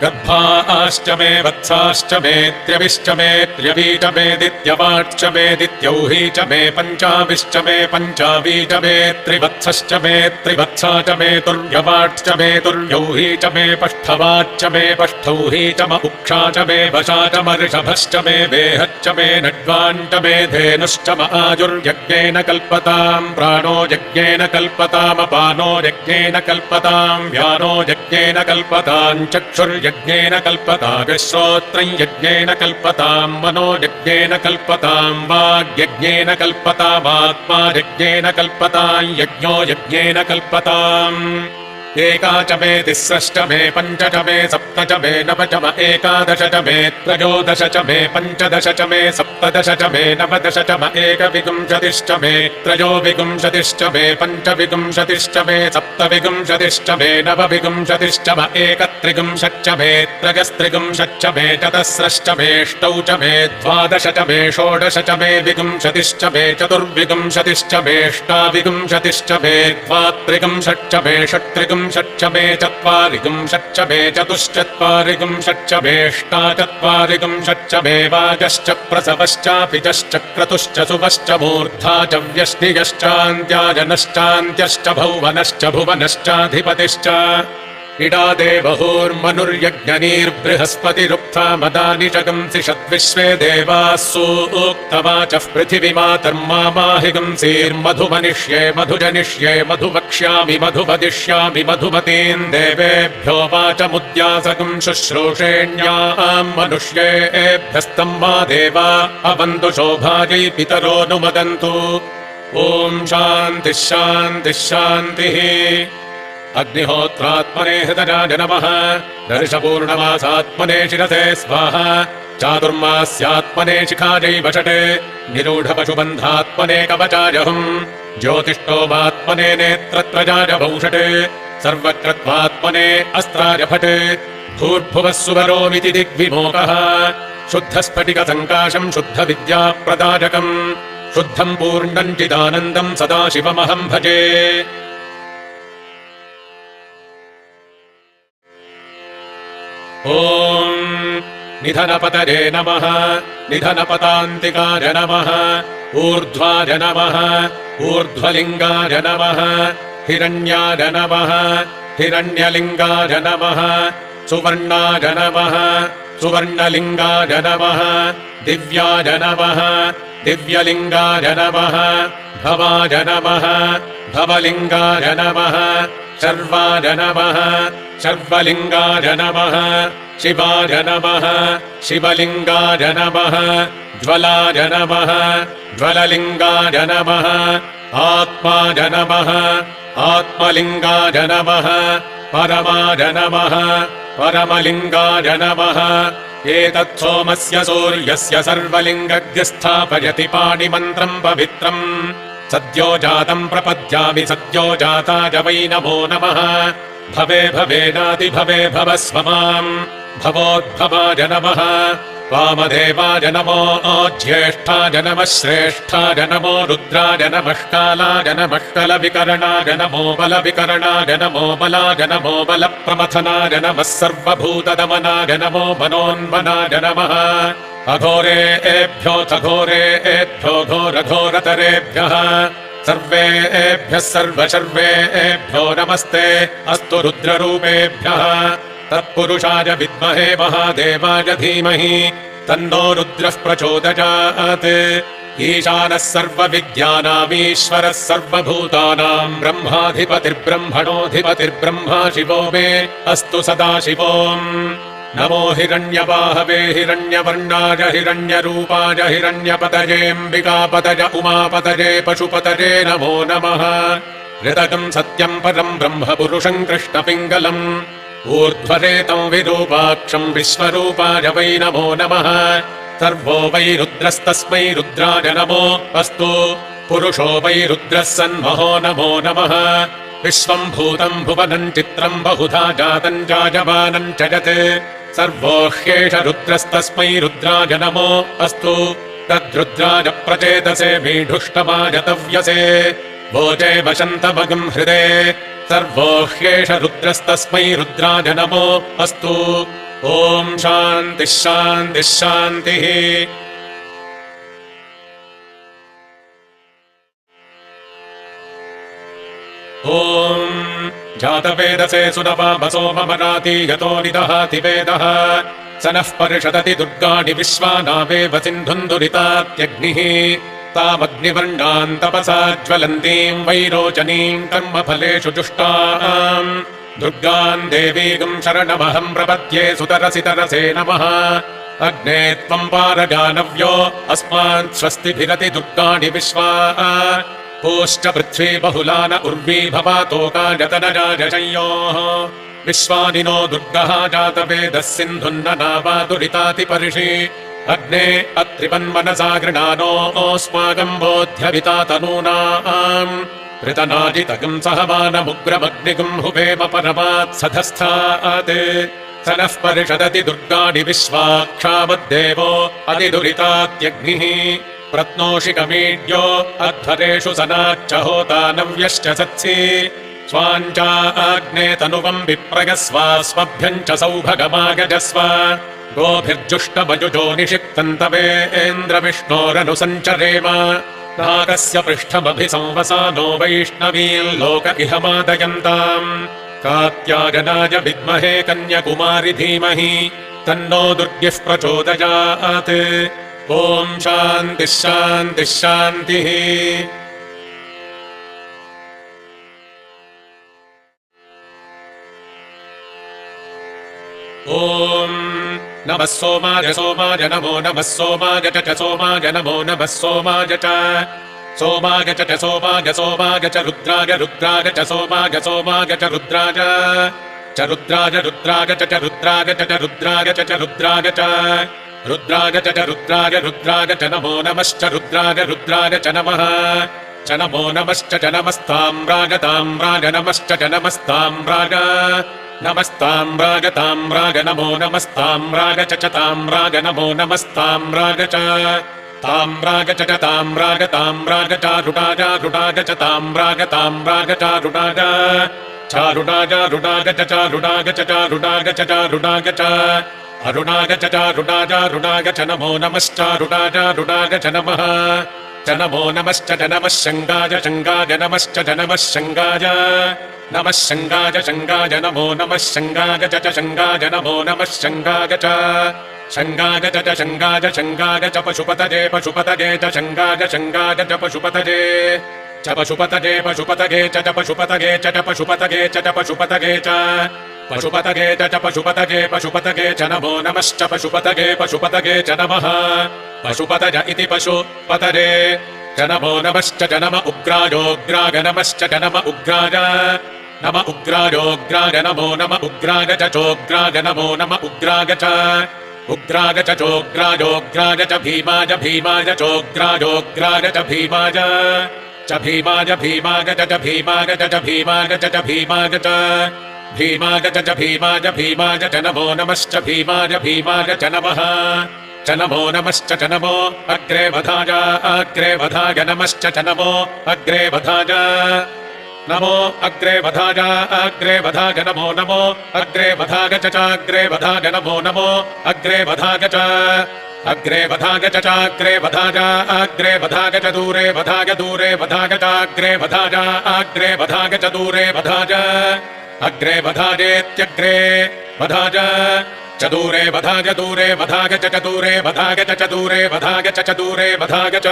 A: गर्भाश्च मे वत्साश्च मे त्र्यविश्च मे त्र्यवी च मे दित्यवाट्च मे दित्यौही च मे पञ्चाविश्च मे पञ्चावी च मे त्रिवत्सश्च मे त्रिवत्सा च मे तुर्यवाट्च मे तुर्यौही च मे पष्ठवाच्च मे पष्ठौही च म उक्षा च मे वशा च म ऋषभश्च मे वेहच्च मे नड्वाञ्च मे धेनुश्च म आजुर्यज्ञेन कल्पताम् प्राणो यज्ञेन कल्पतामपानो यज्ञेन कल्पताम् व्यानो यज्ञेन कल्पताम् चक्षुर्यज्ञेन कल्पताम् श्रोत्रम् यज्ञेन कल्पताम् मनो यज्ञेन कल्पताम् वाग्यज्ञेन कल्पतामात्मा यज्ञेन कल्पताम् यज्ञो यज्ञेन कल्पताम् एका च मे तिस्रश्च मे पञ्च च मे सप्त च मे नव च म एकादश च मे त्रयोदश च मे पञ्चदश च मे सप्तदश च मे नवदश च म एकविंशतिश्च मे त्रयोविंशतिश्च मे पञ्चविंशतिश्च मे सप्तविंशतिश्च मे नवविंशतिश्च म एकत्रिंशच्च मे त्रयस्त्रिंशच्च मे चतस्रश्च मेऽष्टौ च मे द्वादश च मे षोडश च मे विंशतिश्च मे चतुर्विंशतिश्च मेऽष्टाविंशतिश्च मे द्वात्रिंशच्च मे षट्त्रिंशच्च मे चत्वारिंशच्च मे चतुश्चत्वारिंशच्च मेऽष्टाचत्वारिंशच्च मे वाजश्च प्रसवश्चापितश्च क्रतुश्च सुवश्च मूर्धा च व्यष्टियश्चान्त्याजनश्चान्त्यश्च भौवनश्च भुवनश्चाधिपतिश्च इडा देवहूर्मनुर्यज्ञनीर्बृहस्पतिरुक्था मदानि शगंसि षद्विश्वे देवाः सूक्तवाचः पृथिवीमातर्मामाहिगंसीर्मधुमनिष्ये मधुजनिष्ये मधुवक्ष्यामि मधुवदिष्यामि मधुमतीम् देवेभ्यो वाचमुद्यासकम् शुश्रूषेण्याम् मनुष्येभ्यस्तम् मा देवा अवन्तु शोभायै पितरोऽनुमदन्तु ॐ शान्तिः शान्तिः शान्तिः अग्निहोत्रात्मने हृदयाय नमः दर्शपूर्णमासात्मने शिरसे स्वाहा चातुर्मास्यात्मने शिखायै वषटे निरूढपशुबन्धात्मने कवचाय हुम् ज्योतिष्ठोमात्मने नेत्रत्रयाय भौषटे सर्वक्रत्वात्मने अस्त्राय फटे भूर्भुवः सुवरोमिति दिग्विमोकः शुद्धस्फटिकसङ्काशम् शुद्धविद्याप्रदायकम् शुद्धम् पूर्णम् चिदानन्दम् सदाशिवमहम् भजे ॐ निधनपतये नमः निधनपतान्तिकाय नमः ऊर्ध्वाय नमः ऊर्ध्वलिङ्गाय नमः हिरण्याय नमः हिरण्यलिङ्गाय नमः सुवर्णाय नमः सुवर्णलिङ्गाय नमः दिव्याय नमः दिव्यलिङ्गाय नमः भवाय नमः भवलिङ्गाय नमः शर्वाय नमः शर्वलिङ्गाय नमः शिवाय नमः शिवलिङ्गाय नमः ज्वलाय नमः ज्वललिङ्गाय नमः आत्माय नमः आत्मलिङ्गाय नमः परमाय नमः परमलिङ्गाय नमः एतत् सोमस्य सूर्यस्य सर्वलिङ्गज्ञ स्थापयति पाणिमन्त्रम् पवित्रम् सद्यो जातम् प्रपद्यामि सद्यो जाताय वै नमो नमः भवे भवेनादिभवे भवस्व माम् भवोद्भवाय नमः वामदेवाय नमो ज्येष्ठाय नमः श्रेष्ठाय नमो रुद्राय नमः कालाय नमः कलविकरणाय नमो बलविकरणाय नमो बलाय नमो बलप्रमथनाय नमः सर्वभूतदमनाय नमो मनोन्मनाय नमः अघोरेभ्योऽथ घोरेभ्यो घोरघोरतरेभ्यः सर्वेभ्यः सर्वशर्वेभ्यो नमस्ते अस्तु रुद्ररूपेभ्यः तत्पुरुषाय विद्महे महादेवाय धीमहि तन्नो रुद्रः प्रचोदयात् ईशानः सर्वविद्यानामीश्वरः सर्वभूतानाम् ब्रह्माधिपतिर्ब्रह्मणोऽधिपतिर्ब्रह्मा शिवो मे अस्तु सदा शिवोम् नमो हिरण्यवाहवे हिरण्यवर्णाय हिरण्यरूपाय हिरण्यपतयेऽम्बिकापतय उमापतये पशुपतये नमो नमः ऋतकम् सत्यम् परम् ब्रह्म पुरुषम् कृष्णपिङ्गलम् ऊर्ध्वरेतम् विरूपाक्षम् विश्वरूपाय वै नमो नमः सर्वो वै रुद्रस्तस्मै रुद्राय नमो अस्तु पुरुषो वै रुद्रः सन्महो नमो नमः विश्वम् भूतम् भुवनम् चित्रम् बहुधा जातम् जायमानम् च यत् सर्वो ह्येष रुद्रस्तस्मै रुद्राय नमो अस्तु तद्रुद्राय प्रचेतसे मीढुष्टमाय तव्यसे भोजे वशन्तमगम् हृदे सर्वो ह्येष रुद्रस्तस्मै रुद्राय नमो अस्तु ॐ शान्तिः शान्तिः शान्तिः ॐ जातवेदसे सुनवामसो ममराति यतो निदहाति वेदः स नः परिषदति दुर्गाणि विश्वानावेव सिन्धुन्दुरितात्यग्निः तामग्निवर्णाम् तपसा ज्वलन्तीम् वैरोचनीम् कर्मफलेषु जुष्टाम् दुर्गाम् देवीगम् शरणमहम् प्रपद्ये सुतरसितरसे नमः अग्ने त्वम् पारजानव्यो अस्मान् स्वस्तिभिरति दुर्गाणि विश्वा पूश्च पृथ्वी बहुलान उर्वी भवातोकायतनराजशंयोः विश्वानिनो दुर्गः जातवेदः सिन्धुन्ननावादुरिताति परिषि अग्ने अत्रिपन्मनसा गृणानोऽस्माकम् बोध्यविता तनूनाम् ऋतनाजितकम् सहमानमुग्रमग्निगम् हुवेम परमात्सधस्थात् स नः परिषदति दुर्गाणि विश्वाक्षामद्देवो अधिदुरितात्यग्निः प्रत्नोषिकमीड्यो अध्वरेषु सनाच्च होता नव्यश्च सत्सि स्वाञ्चाग्ने तनुवम् विप्रयस्वास्मभ्यम् च सौभगमागजस्व गोभिर्जुष्टमयुजो निषिक्तम् तवेन्द्रविष्णोरनुसञ्चरेम नागस्य पृष्ठमभिसंवसानो वैष्णवील्लोक इह मादयन्ताम् कात्यायनाय विद्महे कन्याकुमारि धीमहि तन्नो दुर्गिः प्रचोदयात् ॐ शान्तिः शान्तिः शान्तिः ॐ नमः सोमाय सोमाय नमो नमः सोमाय च सोमाय नमो नमः सोमाय च सोमाय च सोमाय सोमाय च रुद्राय रुद्राय च सोमाय सोमाय च रुद्राय रुद्राय रुद्राय च रुद्राय च रुद्राय च रुद्राय च रुद्राय च रुद्राय रुद्राय च नमो नमश्च रुद्राय रुद्राय च नमः च नमो नमश्च च नमस्ताम्राय ताम्राय नमश्च च नमस्ताम्राय नमस्ताम्राय ताम्राय नमो नमस्ताम्राय च ताम्राय नमो नमस्ताम्राय च ताम्राय च ताम्राय ताम्राय चारुडाय रुडाय च ताम्राय ताम्राय चारुडाय चारुडाय रुडाय च चारुडाय च चारुडाय च चारुडाय च अरुणाय च चारुडाय रुडाय च नमो नमश्चारुडाय रुडाय च नमः च नमो नमश्च च नमः शङ्गाय शङ्गाय नमश्च च नमः शङ्गाय नमः शङ्गाय शङ्गाय नमो नमः शङ्गाय च शङ्गाय नमो नमः शङ्गाय च शङ्गाय च शङ्गाय शङ्गाय च पशुपतये पशुपतये च शङ्गाय शङ्गाय च पशुपतये च पशुपतये पशुपतये च पशुपतये च पशुपतये च पशुपतये च पशुपतये च पशुपतये पशुपतये च नमो नमश्च पशुपतये पशुपतये च नमः पशुपतय इति पशुपतये च नमो नमश्च च नम उग्रायोग्राय नमश्च च नम उग्राय नम उग्रायोग्राय नमो नम उग्राय च चोग्राय नमो नम उग्राय च उग्राय च चोग्रायोग्राय च भीमाय भीमाय चोग्रायोग्राय च भीमाय च भीमाय भीमाय च भीमाय च भीमाय च भीमाय च भीमाय च भीमाय भीमाय च नमो नमश्च भीमाय भीमाय च नमः च नमो नमश्च च नमो अग्रे वधाय नमश्च च नमो अग्रे वधाय नमो अग्रे वधाय नमो नमो अग्रे वधाय च चाग्रे वधाय नमो नमो अग्रे वधाय च अग्रे वधाय च चाग्रे वधाय अग्रे वधाय च दूरे वधाय चाग्रे वधाय अग्रे वधाय च दूरे वधाय अग्रे वधायेत्यग्रे वधाय च दूरे वधाय वधाय च दूरे वधाय च दूरे वधाय च दूरे वधाय च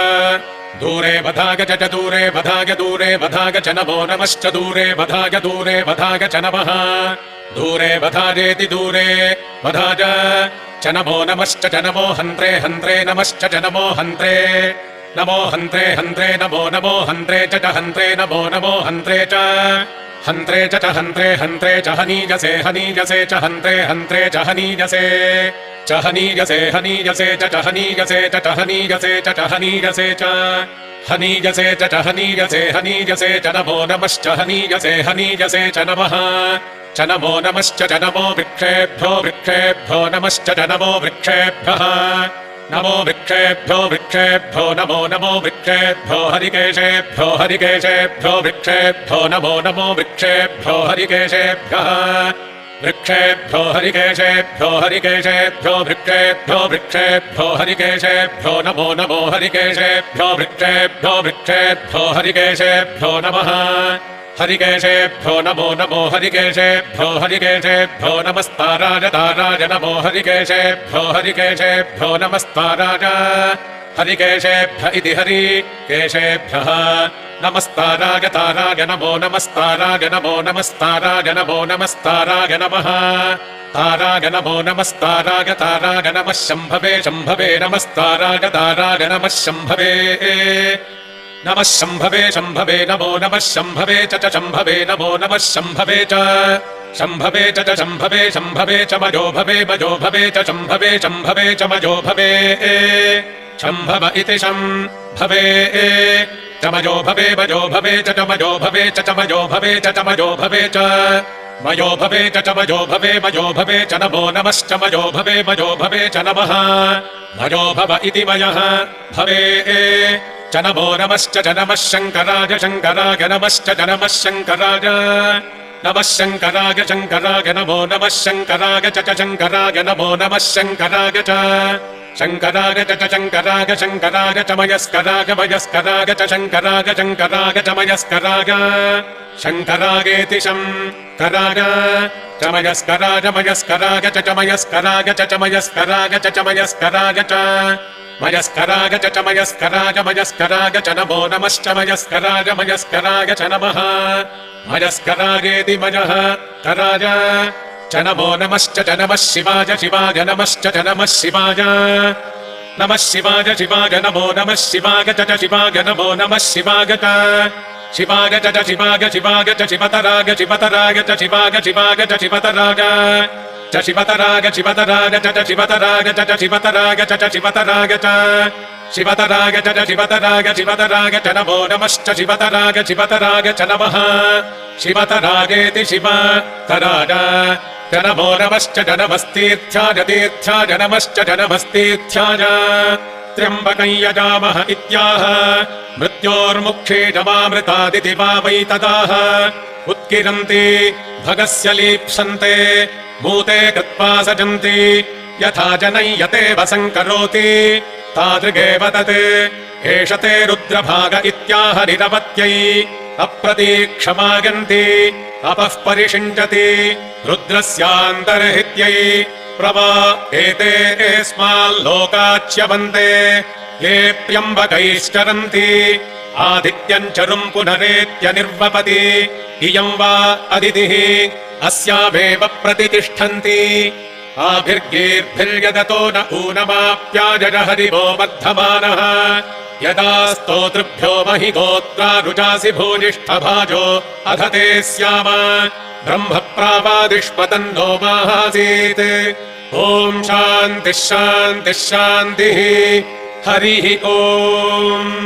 A: दूरे वधाय च दूरे वधाय च नमो नमश्च दूरे वधाय च नमः दूरे वधायेति दूरे वधाय च नमो नमश्च च नमो हन्त्रे हन्त्रे नमश्च च नमो हन्त्रे नमो हन्त्रे हन्त्रे नमो हन्त्रे च हन्त्रे नमो हन्त्रे च हन्त्रे च हन्त्रे हन्त्रे च हनीजसे हनीजसे च हन्त्रे हन्त्रे च हनीजसे च हनीजसे हनीजसे च हनीजसे च हनीजसे च हनीजसे च हनीजसे च हनीजसे हनीजसे च नमो नमश्च हनीजसे हनीजसे च नमः च नमो नमश्च च नमो वृक्षेभ्यो वृक्षेभ्यो नमश्च च नमो वृक्षेभ्यः नमो वृक्षेभ्यो वृक्षेभ्यो नमो नमो वृक्षेभ्यो हरिकेशेभ्यो हरिकेशेभ्यो वृक्षेभ्यो नमो नमो वृक्षेभ्यो हरिकेशेभ्यः वृक्षेभ्यो हरिकेशेभ्यो हरिकेशेभ्यो वृक्षेभ्यो वृक्षेभ्यो हरिकेशेभ्यो नमो नमो हरिकेशेभ्यो वृक्षेभ्यो वृक्षेभ्यो हरिकेशेभ्यो नमः हरिकेशेभ्यो नमो नमो हरिकेशेभ्यो हरिकेशेभ्यो नमस्ताराय ताराय नमो हरिकेशेभ्यो हरिकेशेभ्यो नमस्ताराय हरिकेशेभ्य इति हरिकेशेभ्यः नमस्ताराय ताराय नमो नमस्ताराय नमो नमस्ताराय नमो नमस्ताराय नमः ताराय नमो नमस्ताराय ताराय नमः शम्भवे शम्भवे नमस्ताराय ताराय नमः शम्भवे नमः शम्भवे शम्भवे नमो नमः शम्भवे च शम्भवे नमो नमः शम्भवे च शम्भवे च शम्भवे शम्भवे च मजो भवे च शम्भवे शम्भवे च मजो भवे शम्भव इति शम्भवे चमजो भवे मजो भवे च चमजो भवे च चमजो भवे च चमजो भवे च मयो भवे च चमजो भवे मजो भवे च नमो नमश्च मजो भवे मजो भवे च नमः मजो भव इति मयः भवे च नमो नमश्च च नमः शङ्कराय शङ्कराय नमश्च च नमः शङ्कराय नमः शङ्कराय शङ्कराय नमो नमः शङ्कराय च शङ्कराय नमो नमः शङ्कराय च शङ्कराय च शङ्कराय शङ्कराय च मयस्कराय मयस्कराय च शङ्कराय शङ्कराय च मयस्कराय शङ्करायेति शङ्कराय च मयस्कराय मयस्कराय च मयस्कराय च मयस्कराय च मयस्कराय च मयस्कराय च मयस्कराय मयस्कराय च नमो नमश्च मयस्कराय मयस्कराय च नमः मयस्करायेति मयः कराय च नमो नमश्च च नमः शिवाय शिवाय नमश्च च नमः शिवाय नमः शिवाय शिवाय नमो नमः शिवाय च शिवाय नमो नमः शिवाय च शिवाय च शिवाय शिवाय च शिवतराय शिवतराय च शिवाय शिवाय च शिवतराय च शिवतराय शिवतराय च शिवतराय च शिवतराय च शिवतराय च शिवतराय च शिवतराय शिवतराय च नमो नमश्च शिवतराय शिवतराय च नमः शिवतरायेति शिवतराय च नमो नमश्च च नमस्तीर्थ्याय तीर्थ्याय नमश्च च नमस्तीर्थ्याय त्र्यम्बकं यजामः इत्याह मृत्योर्मुक्षे जमामृतादिति वा वै तदाह उत्किरन्ति भगस्य लीप्सन्ते भूते कृत्वा सजन्ति यथा जनय्यते वसङ्करोति तादृगेव तत् एष ते रुद्रभाग इत्याह निरवत्यै अप्रतीक्षमागन्ति अपः परिषिञ्चति रुद्रस्यान्तर्हित्यै प्रवा एते एस्माल्लोकाच्यवन्ते ये प्यम्बकैश्चरन्ति आदित्यम् चरुम् पुनरेत्य निर्वपति इयम् वा अदितिः अस्यामेव प्रतितिष्ठन्ति आभिर्गीर्भिर्यदतो न ऊनमाप्याजर हरिवो वर्धमानः यदा स्तोतृभ्यो महि गोत्रा रुजासि भूयिष्ठभाजो अधते स्याम ब्रह्म प्रावादिष्पतन्नो माहासीत् ॐ शान्तिः शान्तिः शान्तिः हरिः ॐ